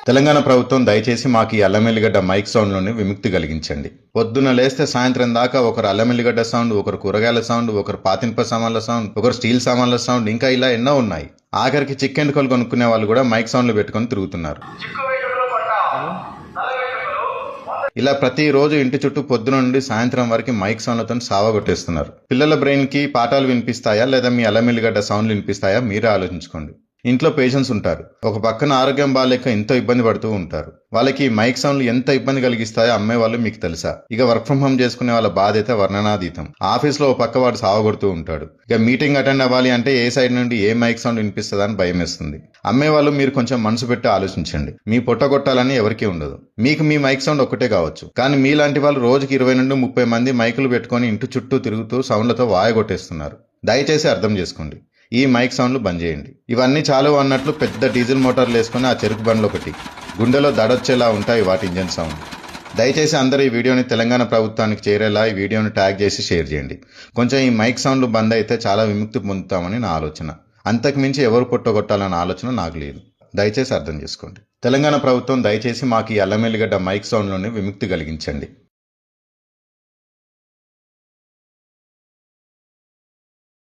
తెలంగాణ ప్రభుత్వం దయచేసి మాకు ఈ అల్లమెల్లిగడ్డ మైక్ సౌండ్ నుండి విముక్తి కలిగించండి. పొద్దున లేస్తే సాయంత్రం దాకా ఒకరు అల్లమెల్లిగడ్డ సౌండ్, ఒకరు కూరగాయల సౌండ్, ఒకరు పాతింప సామాన్ల సౌండ్, ఒకరు స్టీల్ సామాన్ల సౌండ్, ఇంకా ఇలా ఎన్నో ఉన్నాయి. ఆఖరికి చిక్కెండుకలు కొనుక్కునే వాళ్ళు కూడా మైక్ సౌండ్లు పెట్టుకుని తిరుగుతున్నారు. ఇలా ప్రతిరోజు ఇంటి చుట్టూ పొద్దున నుండి సాయంత్రం వరకు మైక్ సౌండ్లతో సావగొట్టేస్తున్నారు. పిల్లల బ్రెయిన్ కి పాఠాలు వినిపిస్తాయా లేదా మీ అల్లమెల్లిగడ్డ సౌండ్లు వినిపిస్తాయా మీరే ఆలోచించుకోండి. ఇంట్లో పేషెంట్స్ ఉంటారు, ఒక పక్కన ఆరోగ్యం బాగాలేక ఎంతో ఇబ్బంది పడుతూ ఉంటారు. వాళ్ళకి మైక్ సౌండ్లు ఎంత ఇబ్బంది కలిగిస్తాయో అమ్మే వాళ్ళు మీకు తెలుసా? ఇక వర్క్ ఫ్రం హోమ్ చేసుకునే వాళ్ళ బాధ్యత వర్ణనాతీతం. ఆఫీస్ లో ఒక పక్క వాడు సావగొడుతూ ఉంటాడు. ఇక మీటింగ్ అటెండ్ అవ్వాలి అంటే ఏ సైడ్ నుండి ఏ మైక్ సౌండ్ వినిపిస్తుందని భయం వేస్తుంది. అమ్మే వాళ్ళు మీరు కొంచెం మనసు పెట్టి ఆలోచించండి. మీ పొట్టగొట్టాలని ఎవరికీ ఉండదు. మీకు మీ మైక్ సౌండ్ ఒక్కటే కావచ్చు, కానీ మీలాంటి వాళ్ళు రోజుకి 20 నుండి 30 మంది మైకులు పెట్టుకుని ఇంటి చుట్టూ తిరుగుతూ సౌండ్లతో వాయగొట్టేస్తున్నారు. దయచేసి అర్థం చేసుకోండి. ఈ మైక్ సౌండ్లు బంద్ చేయండి. ఇవన్నీ చాలు అన్నట్లు పెద్ద డీజిల్ మోటార్లు వేసుకుని ఆ చెరుకు బండ్లు ఒకటి గుండెలో దడొచ్చేలా ఉంటాయి వాటి ఇంజన్ సౌండ్. దయచేసి అందరూ ఈ వీడియోని తెలంగాణ ప్రభుత్వానికి చేరేలా ఈ వీడియోని ట్యాగ్ చేసి షేర్ చేయండి. కొంచెం ఈ మైక్ సౌండ్లు బంద్ అయితే చాలా విముక్తి పొందుతామని నా ఆలోచన. అంతకుమించి ఎవరు పొట్టగొట్టాలన్న ఆలోచన నాకు లేదు. దయచేసి అర్థం చేసుకోండి. తెలంగాణ ప్రభుత్వం దయచేసి మాకు ఈ అల్లమెల్లిగడ్డ మైక్ సౌండ్ నుండి విముక్తి కలిగించండి.